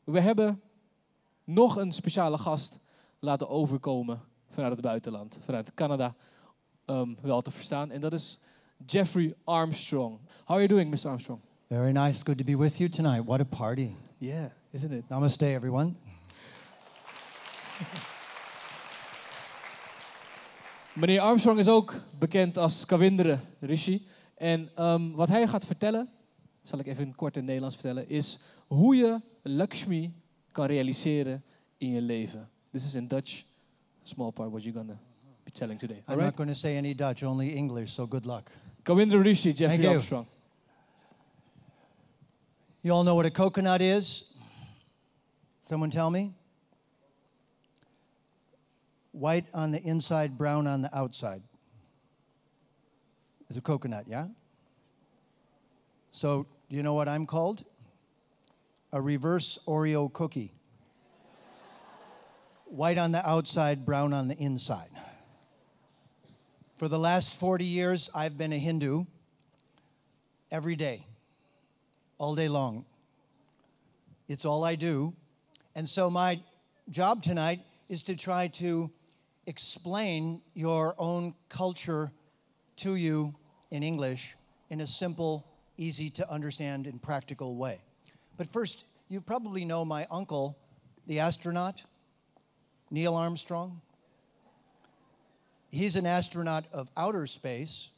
We hebben nog een speciale gast laten overkomen vanuit het buitenland, vanuit Canada, wel te verstaan. En dat is Jeffrey Armstrong. How are you doing, Mr. Armstrong? Very nice. Good to be with you tonight. What a party. Yeah, isn't it? Namaste, everyone. Meneer Armstrong is ook bekend als Kawindra Rishi. En wat hij gaat vertellen, zal ik even kort in het Nederlands vertellen, is hoe je Lakshmi kan realiseren in je leven. This is in Dutch, a small part what you're going to be telling today. I'm not going to say any Dutch, only English, so good luck. Kawindra Rishi, Jeffrey Thank Armstrong. You all know what a coconut is? Someone tell me? White on the inside, brown on the outside. It's a coconut, yeah? So, do you know what I'm called? A reverse Oreo cookie. White on the outside, brown on the inside. For the last 40 years, I've been a Hindu every day, all day long. It's all I do. And so my job tonight is to try to explain your own culture to you in English in a simple, easy to understand and practical way. But first, you probably know my uncle, the astronaut, Neil Armstrong. He's an astronaut of outer space,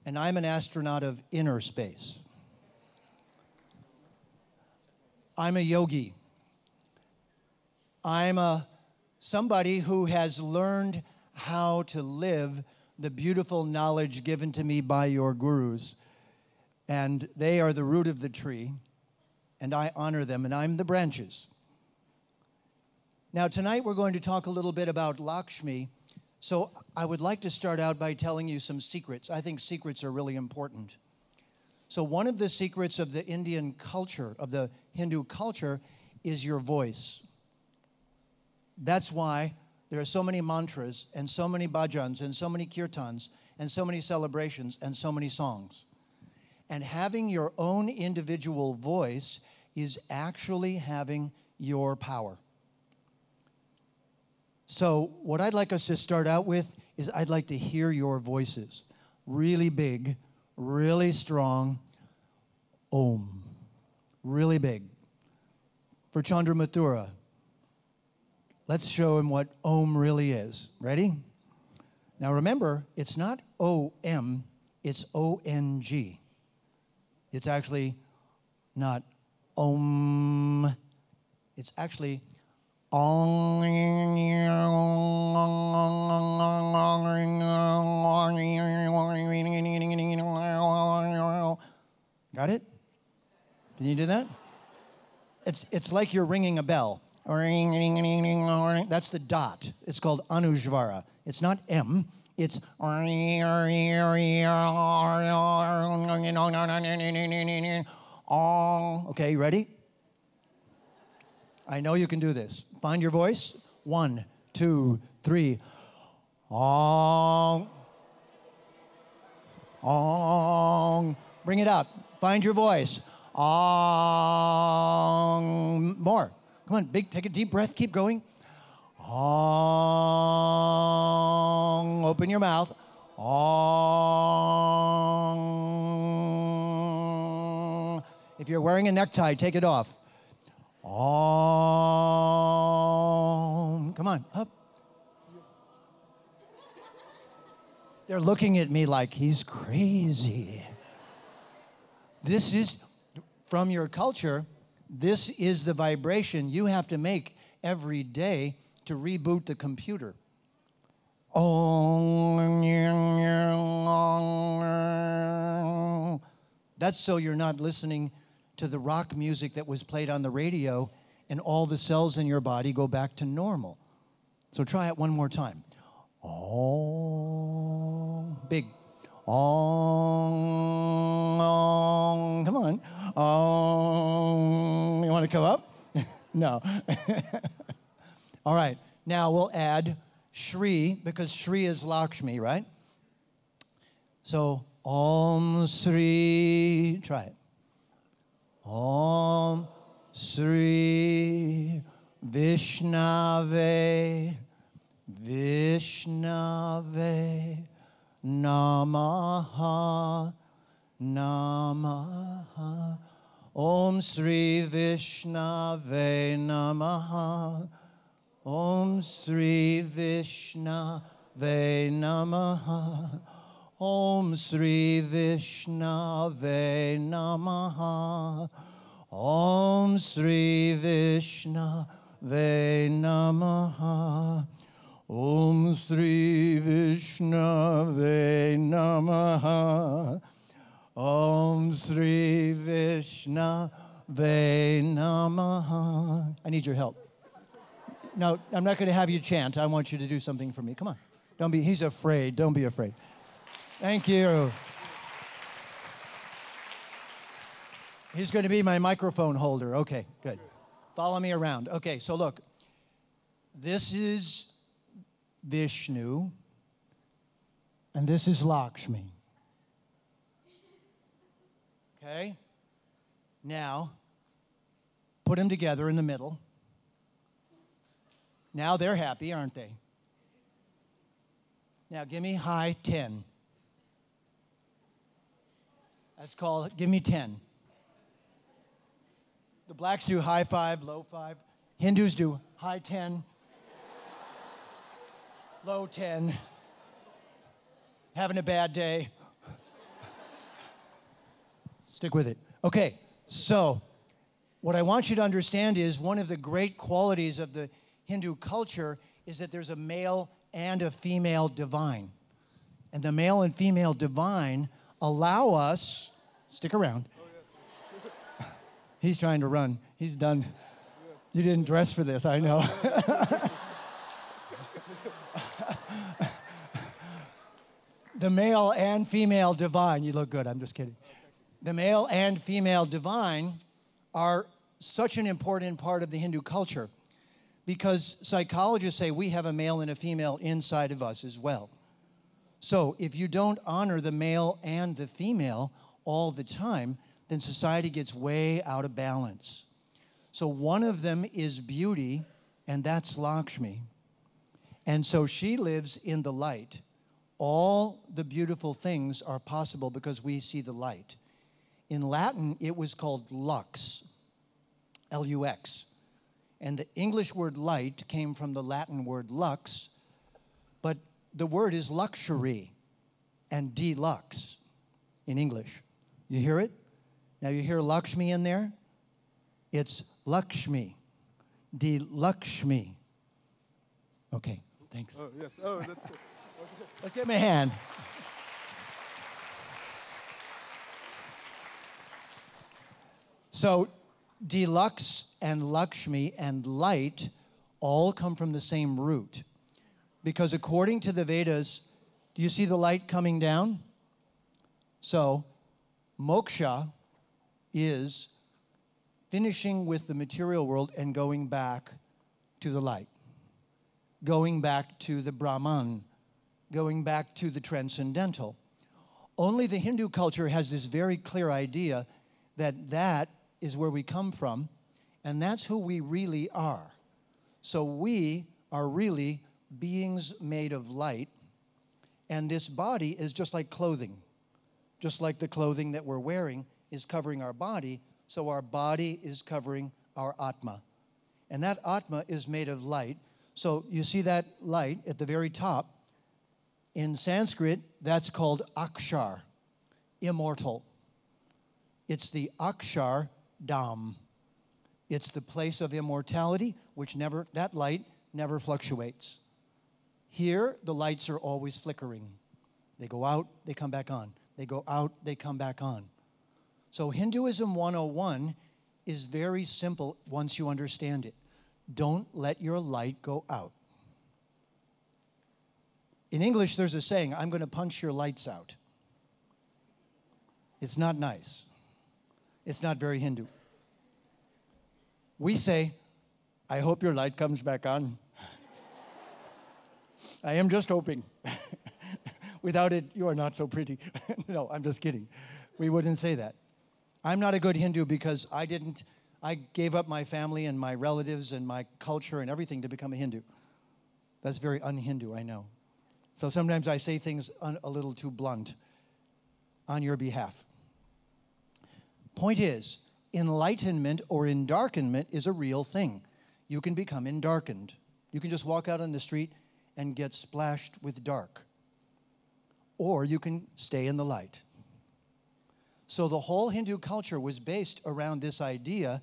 and I'm an astronaut of inner space. I'm a yogi. I'm somebody who has learned how to live the beautiful knowledge given to me by your gurus. And they are the root of the tree, and I honor them, and I'm the branches. Now, tonight we're going to talk a little bit about Lakshmi. So I would like to start out by telling you some secrets. I think secrets are really important. So one of the secrets of the Indian culture, of the Hindu culture, is your voice. That's why there are so many mantras and so many bhajans and so many kirtans and so many celebrations and so many songs. And having your own individual voice is actually having your power. So what I'd like us to start out with is I'd like to hear your voices. Really big, really strong. Om. Really big. For Chandra Mathura, let's show him what Om really is. Ready? Now remember, it's not O-M, it's O-N-G. It's actually not Om. It's actually Om. Got it? Can you do that? It's like you're ringing a bell. That's the dot. It's called Anujvara. It's not M. It's okay, ready? I know you can do this. Find your voice. 1, 2, 3. Ong. Ong. Bring it up. Find your voice. Ong. More. Come on, big. Take a deep breath. Keep going. Ong. Open your mouth. Ong. If you're wearing a necktie, take it off. Om. Come on, up. They're looking at me like he's crazy. This is, from your culture, this is the vibration you have to make every day to reboot the computer. Om. That's so you're not listening to the rock music that was played on the radio and all the cells in your body go back to normal. So try it one more time. Om. Big. Om. Come on. Om. You want to come up? No. All right. Now we'll add Shri, because Shri is Lakshmi, right? So Om Shri. Try it. Om Sri Vishnave, Vishnave, Namaha, Namaha. Om Sri Vishnave Namaha. Om Sri Vishnave Namaha. Om Sri Vishnave Namaha. Om Sri Vishnave Namaha. Om Sri Vishnave Namaha. Om Sri Vishnave Namaha. I need your help. No, I'm not going to have you chant. I want you to do something for me. Come on. Don't be, he's afraid. Don't be afraid. Thank you. He's going to be my microphone holder. Okay, good. Follow me around. Okay, so look. This is Vishnu, and this is Lakshmi. Okay? Now, put them together in the middle. Now they're happy, aren't they? Now give me high 10. That's called, give me 10. The blacks do high 5, low 5. Hindus do high 10, low 10. Having a bad day. Stick with it. Okay, so what I want you to understand is one of the great qualities of the Hindu culture is that there's a male and a female divine. And the male and female divine allow us, stick around. Oh, yes. He's trying to run. He's done. Yes. You didn't dress for this, I know. The male and female divine, you look good, I'm just kidding. The male and female divine are such an important part of the Hindu culture because psychologists say we have a male and a female inside of us as well. So if you don't honor the male and the female all the time, then society gets way out of balance. So one of them is beauty, and that's Lakshmi. And so she lives in the light. All the beautiful things are possible because we see the light. In Latin, it was called lux, L-U-X. And the English word light came from the Latin word lux, but the word is luxury and deluxe in English. You hear it? Now you hear Lakshmi in there? It's Lakshmi, Lakshmi. Okay, thanks. Oh, yes. Oh, that's it. Okay. Let's give him a hand. So, deluxe and Lakshmi and light all come from the same root. Because according to the Vedas, do you see the light coming down? So, moksha is finishing with the material world and going back to the light. Going back to the Brahman. Going back to the transcendental. Only the Hindu culture has this very clear idea that that is where we come from, and that's who we really are. So we are really beings made of light, and this body is just like clothing. Just like the clothing that we're wearing is covering our body, so our body is covering our Atma. And that Atma is made of light. So you see that light at the very top. In Sanskrit, that's called akshar, immortal. It's the akshar Dham. It's the place of immortality, which never, that light never fluctuates. Here, the lights are always flickering. They go out, they come back on. They go out, they come back on. So Hinduism 101 is very simple once you understand it. Don't let your light go out. In English, there's a saying, I'm going to punch your lights out. It's not nice. It's not very Hindu. We say, I hope your light comes back on. I am just hoping. Without it, you are not so pretty. No, I'm just kidding. We wouldn't say that. I'm not a good Hindu because I didn't I gave up my family and my relatives and my culture and everything to become a Hindu. That's very un-Hindu, I know. So sometimes I say things a little too blunt on your behalf. Point is, enlightenment or endarkenment is a real thing. You can become endarkened. You can just walk out on the street and get splashed with dark. Or you can stay in the light. So the whole Hindu culture was based around this idea,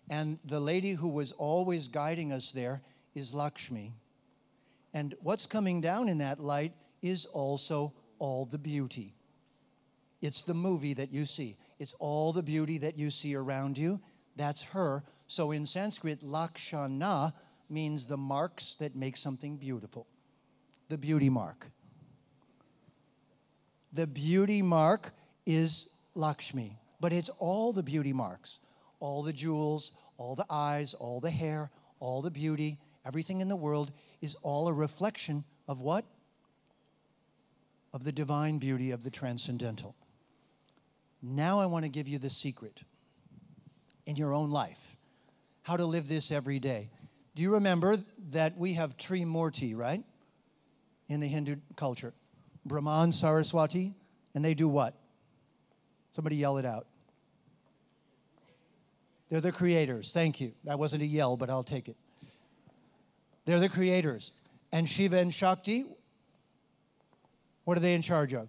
and the lady who was always guiding us there is Lakshmi. And what's coming down in that light is also all the beauty. It's the movie that you see. It's all the beauty that you see around you. That's her. So in Sanskrit, Lakshana means the marks that make something beautiful. The beauty mark. The beauty mark is Lakshmi. But it's all the beauty marks. All the jewels, all the eyes, all the hair, all the beauty, everything in the world is all a reflection of what? Of the divine beauty of the transcendental. Now I want to give you the secret in your own life. How to live this every day. Do you remember that we have Trimurti, right? In the Hindu culture. Brahman, Saraswati, and they do what? Somebody yell it out. They're the creators. Thank you. That wasn't a yell, but I'll take it. They're the creators. And Shiva and Shakti, what are they in charge of?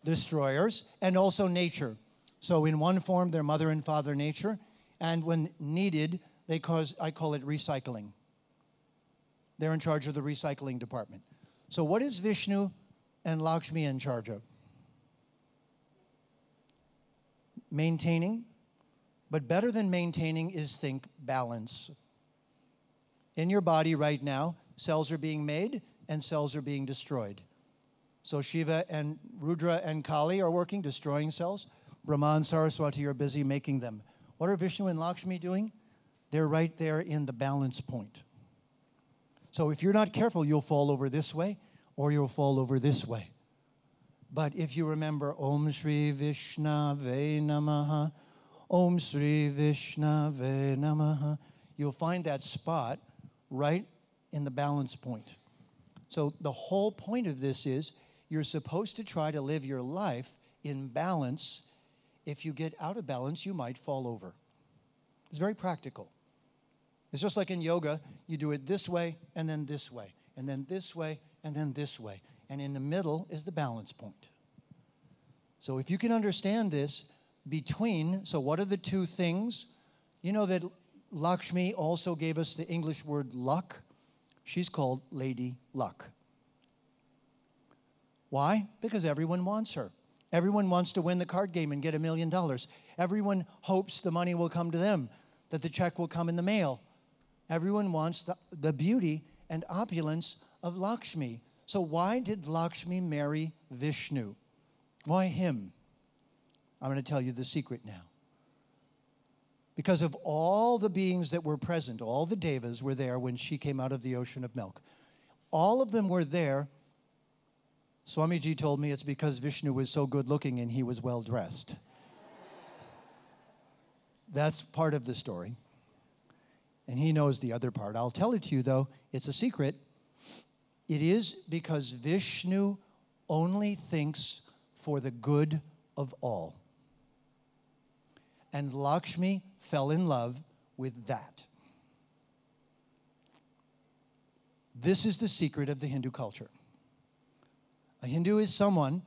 Destroyers, and also nature. So in one form, they're mother and father nature, and when needed, I call it recycling. They're in charge of the recycling department. So what is Vishnu and Lakshmi in charge of? Maintaining. But better than maintaining is think balance. In your body right now, cells are being made and cells are being destroyed. So Shiva and Rudra and Kali are working, destroying cells. Brahma and Saraswati are busy making them. What are Vishnu and Lakshmi doing? They're right there in the balance point. So if you're not careful, you'll fall over this way or you'll fall over this way. But if you remember Om Shri Vishnave Namaha, Om Shri Vishnave Namaha, you'll find that spot right in the balance point. So the whole point of this is you're supposed to try to live your life in balance. If you get out of balance, you might fall over. It's very practical. It's just like in yoga, you do it this way and then this way, and then this way and then this way. And in the middle is the balance point. So if you can understand this, so what are the two things? You know that Lakshmi also gave us the English word luck. She's called Lady Luck. Why? Because everyone wants her. Everyone wants to win the card game and get $1 million. Everyone hopes the money will come to them, that the check will come in the mail. Everyone wants the beauty and opulence of Lakshmi. So why did Lakshmi marry Vishnu? Why him? I'm going to tell you the secret now. Because of all the beings that were present, all the devas were there when she came out of the ocean of milk. All of them were there. Swamiji told me it's because Vishnu was so good looking and he was well dressed. That's part of the story. And he knows the other part. I'll tell it to you though. It's a secret. It is because Vishnu only thinks for the good of all. And Lakshmi fell in love with that. This is the secret of the Hindu culture. A Hindu is someone,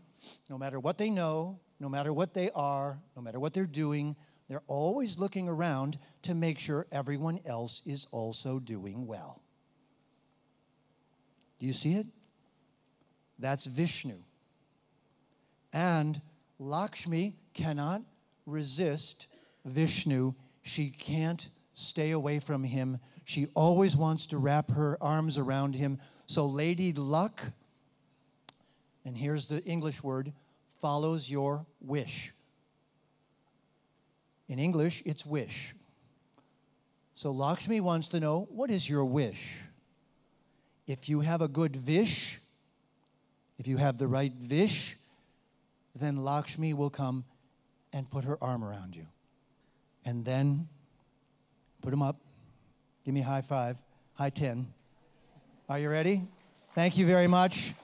no matter what they know, no matter what they are, no matter what they're doing, they're always looking around to make sure everyone else is also doing well. Do you see it? That's Vishnu. And Lakshmi cannot resist Vishnu. She can't stay away from him. She always wants to wrap her arms around him. So Lady Luck, and here's the English word, follows your wish. In English, it's wish. So Lakshmi wants to know, what is your wish? If you have a good wish, if you have the right wish, then Lakshmi will come and put her arm around you. And then put them up. Give me a high five, high 10. Are you ready? Thank you very much.